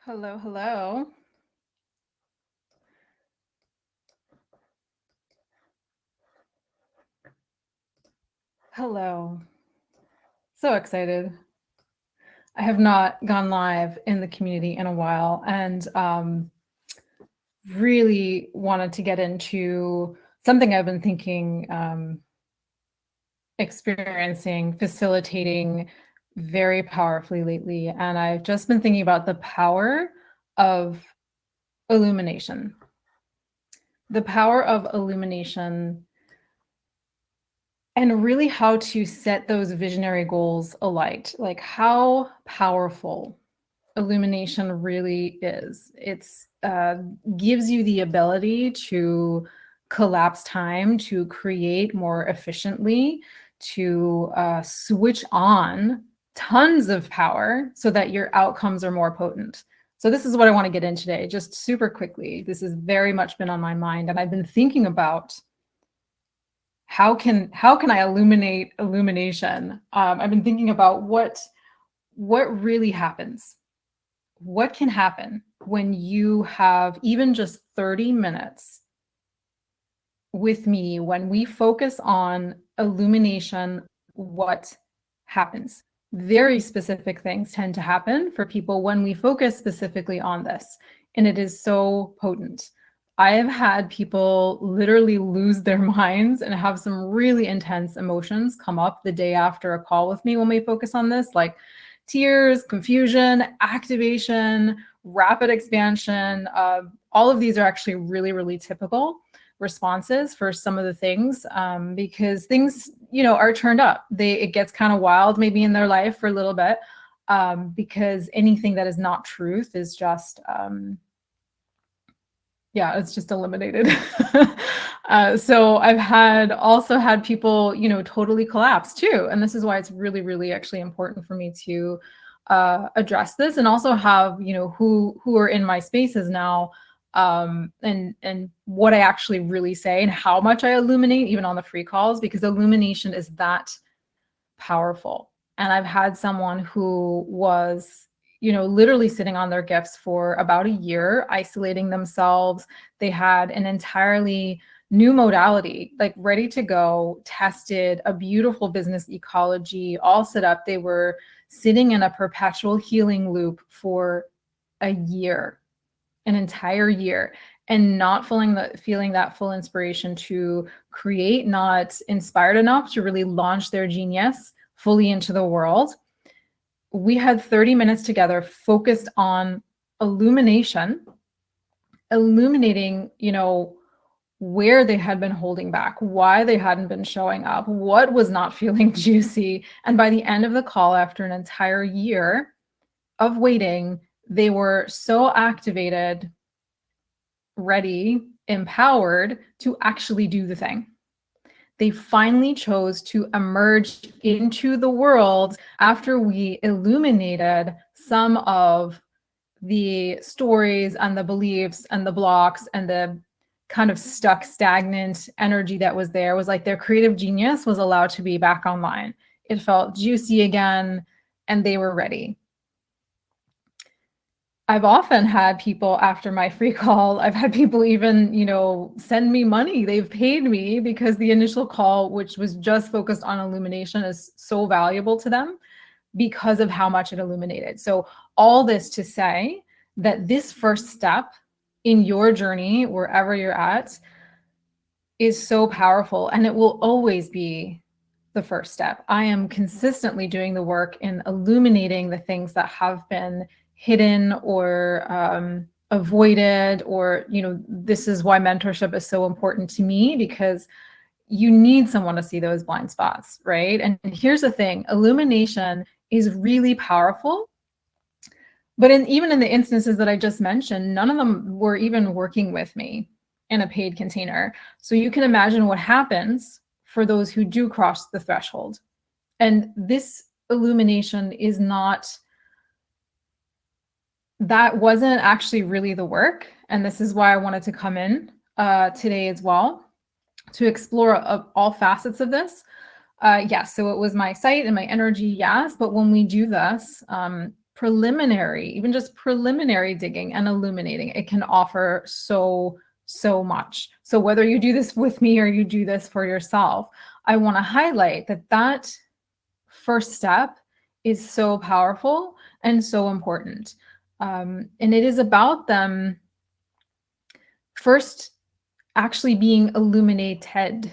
Hello, hello. Hello. So excited. I have not gone live in the community in a while and really wanted to get into something I've been thinking, experiencing, facilitating very powerfully lately. And I've just been thinking about the power of illumination. The power of illumination and really how to set those visionary goals alight, like how powerful illumination really is. It's gives you the ability to collapse time, to create more efficiently, to switch on tons of power so that your outcomes are more potent. So this is what I want to get in today, just super quickly. This has very much been on my mind, and I've been thinking about how can I illuminate illumination. I've been thinking about what really happens. What can happen when you have even just 30 minutes with me, when we focus on illumination? What happens? Very specific things tend to happen for people when we focus specifically on this, and it is so potent. I have had people literally lose their minds and have some really intense emotions come up the day after a call with me when we focus on this, like tears, confusion, activation, rapid expansion. All of these are actually really, really typical responses for some of the things, because things, are turned up. It gets kind of wild maybe in their life for a little bit, because anything that is not truth is just, it's just eliminated. So I've also had people, totally collapse too. And this is why it's really, really actually important for me to address this, and also have, who are in my spaces now, and what I actually really say and how much I illuminate even on the free calls, because illumination is that powerful. And I've had someone who was, literally sitting on their gifts for about a year, isolating themselves. They had an entirely new modality, like ready to go, tested, a beautiful business ecology, all set up. They were sitting in a perpetual healing loop for a year, an entire year, and not feeling that full inspiration to create, not inspired enough to really launch their genius fully into the world. We had 30 minutes together focused on illuminating, where they had been holding back, why they hadn't been showing up, what was not feeling juicy. And by the end of the call, after an entire year of waiting, they were so activated, ready, empowered to actually do the thing. They finally chose to emerge into the world after we illuminated some of the stories and the beliefs and the blocks and the kind of stuck, stagnant energy that was there. It was like their creative genius was allowed to be back online. It felt juicy again, and they were ready. I've often had people after my free call, I've had people even, send me money. They've paid me because the initial call, which was just focused on illumination, is so valuable to them because of how much it illuminated. So all this to say that this first step in your journey, wherever you're at, is so powerful, and it will always be the first step. I am consistently doing the work in illuminating the things that have been hidden or avoided, or, this is why mentorship is so important to me, because you need someone to see those blind spots, right? And here's the thing, illumination is really powerful. But even in the instances that I just mentioned, none of them were even working with me in a paid container. So you can imagine what happens for those who do cross the threshold. And this illumination is not, that wasn't actually really the work. And this is why I wanted to come in today as well, to explore all facets of this. Yes, so it was my site and my energy, yes. But when we do this, preliminary, even just preliminary digging and illuminating, it can offer so much. So whether you do this with me or you do this for yourself, I want to highlight that first step is so powerful and so important. And it is about them first actually being illuminated.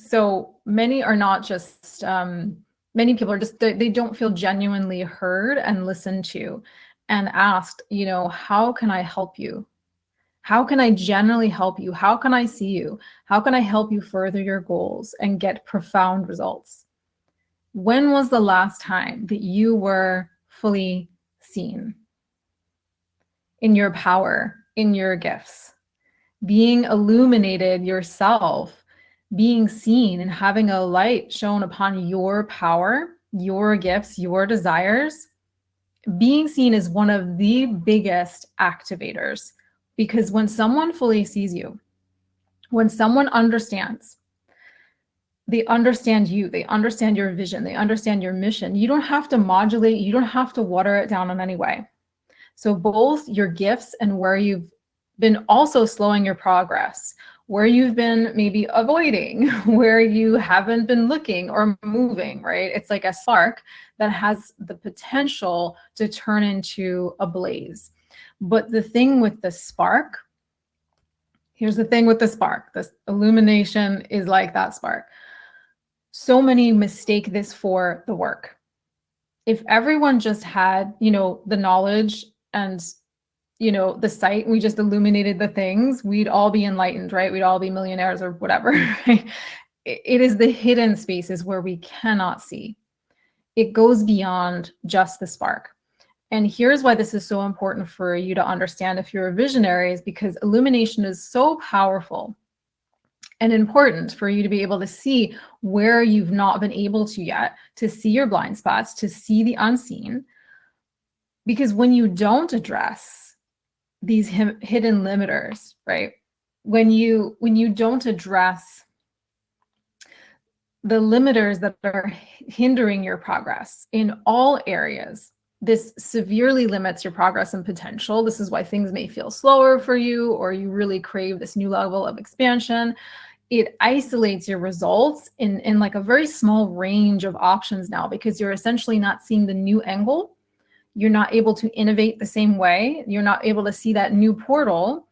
So many are not just, many people are just, they don't feel genuinely heard and listened to and asked, how can I help you? How can I genuinely help you? How can I see you? How can I help you further your goals and get profound results? When was the last time that you were fully seen in your power, in your gifts, being illuminated yourself, being seen and having a light shown upon your power, your gifts, your desires? Being seen is one of the biggest activators, because when someone fully sees you, when someone understands, they understand you, they understand your vision, they understand your mission. You don't have to modulate, you don't have to water it down in any way. So both your gifts and where you've been also slowing your progress, where you've been maybe avoiding, where you haven't been looking or moving, right? It's like a spark that has the potential to turn into a blaze. But the thing with the spark, here's the thing with the spark, this illumination is like that spark. So many mistake this for the work. If everyone just had, the knowledge and, the sight, we just illuminated the things, we'd all be enlightened, right? We'd all be millionaires or whatever, right? It is the hidden spaces where we cannot see. It goes beyond just the spark. And here's why this is so important for you to understand if you're a visionary, is because illumination is so powerful and important for you to be able to see where you've not been able to yet, to see your blind spots, to see the unseen. Because when you don't address these hidden limiters, right? When you don't address the limiters that are hindering your progress in all areas, this severely limits your progress and potential. This is why things may feel slower for you, or you really crave this new level of expansion. It isolates your results in like a very small range of options now, because you're essentially not seeing the new angle. You're not able to innovate the same way. You're not able to see that new portal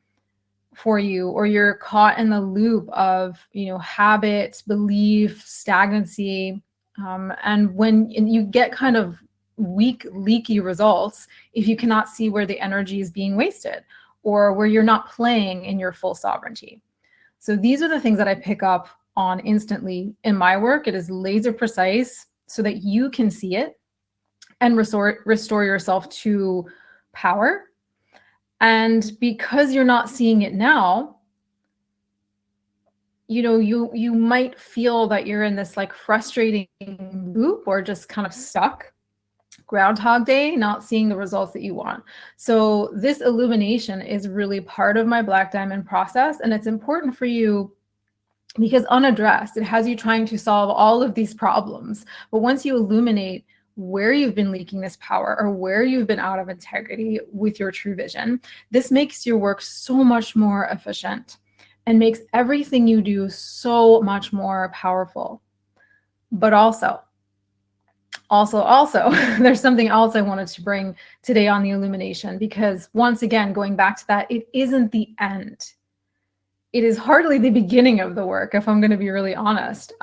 for you, or you're caught in the loop of, habit, belief, stagnancy. And when you get kind of weak, leaky results, if you cannot see where the energy is being wasted, or where you're not playing in your full sovereignty. So these are the things that I pick up on instantly in my work. It is laser precise so that you can see it and restore yourself to power. And because you're not seeing it now, you might feel that you're in this like frustrating loop, or just kind of stuck, Groundhog Day, not seeing the results that you want. So this illumination is really part of my Black Diamond process, and it's important for you because unaddressed, it has you trying to solve all of these problems. But once you illuminate where you've been leaking this power, or where you've been out of integrity with your true vision, this makes your work so much more efficient and makes everything you do so much more powerful. But also, there's something else I wanted to bring today on the illumination, because once again, going back to that, it isn't the end. It is hardly the beginning of the work, if I'm going to be really honest.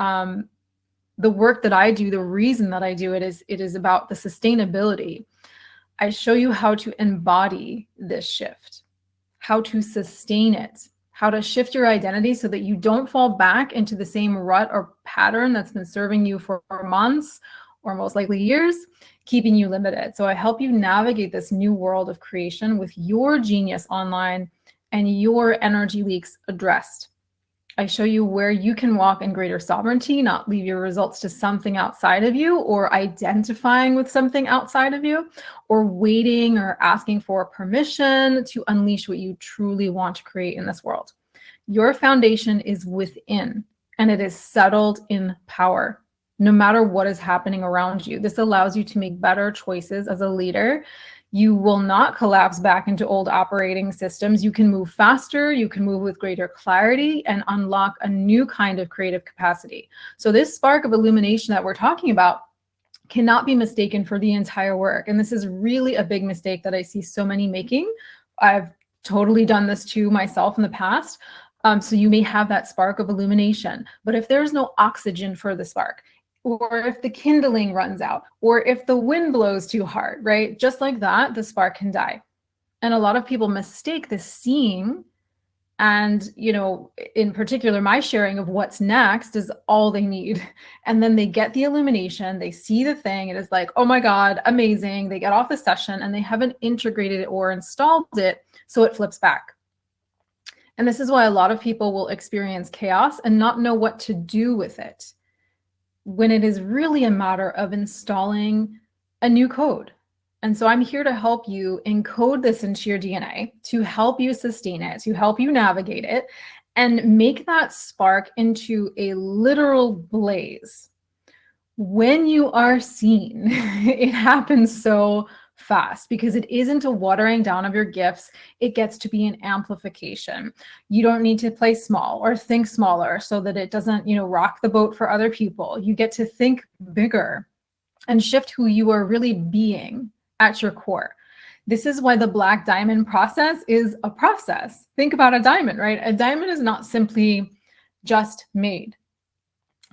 The work that I do, the reason that I do it is about the sustainability. I show you how to embody this shift, how to sustain it, how to shift your identity so that you don't fall back into the same rut or pattern that's been serving you for months, or most likely years, keeping you limited. So I help you navigate this new world of creation with your genius online and your energy leaks addressed. I show you where you can walk in greater sovereignty, not leave your results to something outside of you, or identifying with something outside of you, or waiting or asking for permission to unleash what you truly want to create in this world. Your foundation is within, and it is settled in power. no matter what is happening around you. This allows you to make better choices as a leader. You will not collapse back into old operating systems. You can move faster, you can move with greater clarity and unlock a new kind of creative capacity. So this spark of illumination that we're talking about cannot be mistaken for the entire work. And this is really a big mistake that I see so many making. I've totally done this too myself in the past. So you may have that spark of illumination, but if there's no oxygen for the spark, or if the kindling runs out, or if the wind blows too hard, right? Just like that, the spark can die. And a lot of people mistake this seeing, and, you know, in particular, my sharing of what's next is all they need. And then they get the illumination, they see the thing, it is like, oh my God, amazing. They get off the session and they haven't integrated it or installed it, so it flips back. And this is why a lot of people will experience chaos and not know what to do with it, when it is really a matter of installing a new code. And so I'm here to help you encode this into your DNA, to help you sustain it, to help you navigate it, and make that spark into a literal blaze. When you are seen, it happens so fast because it isn't a watering down of your gifts. It gets to be an amplification. You don't need to play small or think smaller so that it doesn't, rock the boat for other people. You get to think bigger and shift who you are really being at your core. This is why the black diamond process is a process. Think about a diamond, right? A diamond is not simply just made.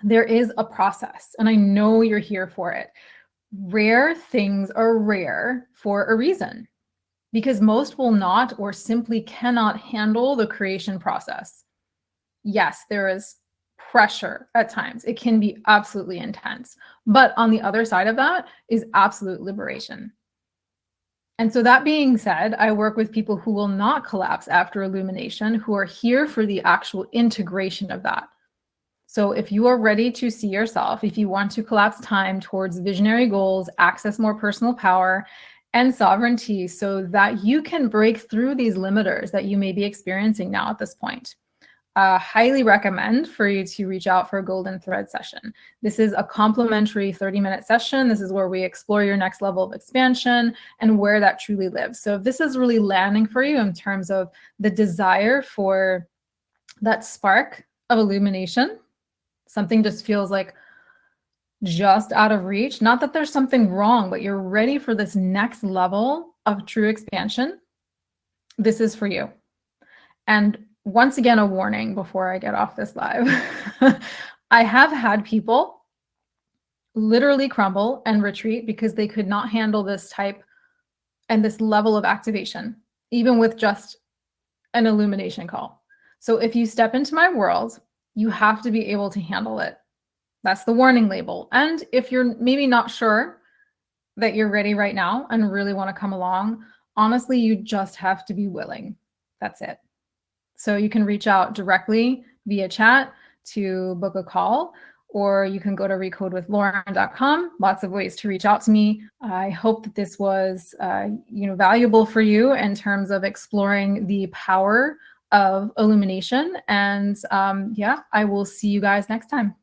There is a process, and I know you're here for it. Rare things are rare for a reason, because most will not or simply cannot handle the creation process. Yes, there is pressure at times. It can be absolutely intense, but on the other side of that is absolute liberation. And so that being said, I work with people who will not collapse after illumination, who are here for the actual integration of that. So if you are ready to see yourself, if you want to collapse time towards visionary goals, access more personal power and sovereignty so that you can break through these limiters that you may be experiencing now at this point, highly recommend for you to reach out for a golden thread session. This is a complimentary 30-minute session. This is where we explore your next level of expansion and where that truly lives. So if this is really landing for you in terms of the desire for that spark of illumination, something just feels like just out of reach, not that there's something wrong, but you're ready for this next level of true expansion, this is for you. And once again, a warning before I get off this live. I have had people literally crumble and retreat because they could not handle this type and this level of activation, even with just an illumination call. So if you step into my world, you have to be able to handle it. That's the warning label. And if you're maybe not sure that you're ready right now and really want to come along, honestly, you just have to be willing. That's it. So you can reach out directly via chat to book a call, or you can go to recodewithlauren.com. Lots of ways to reach out to me. I hope that this was valuable for you in terms of exploring the power of illumination. And I will see you guys next time.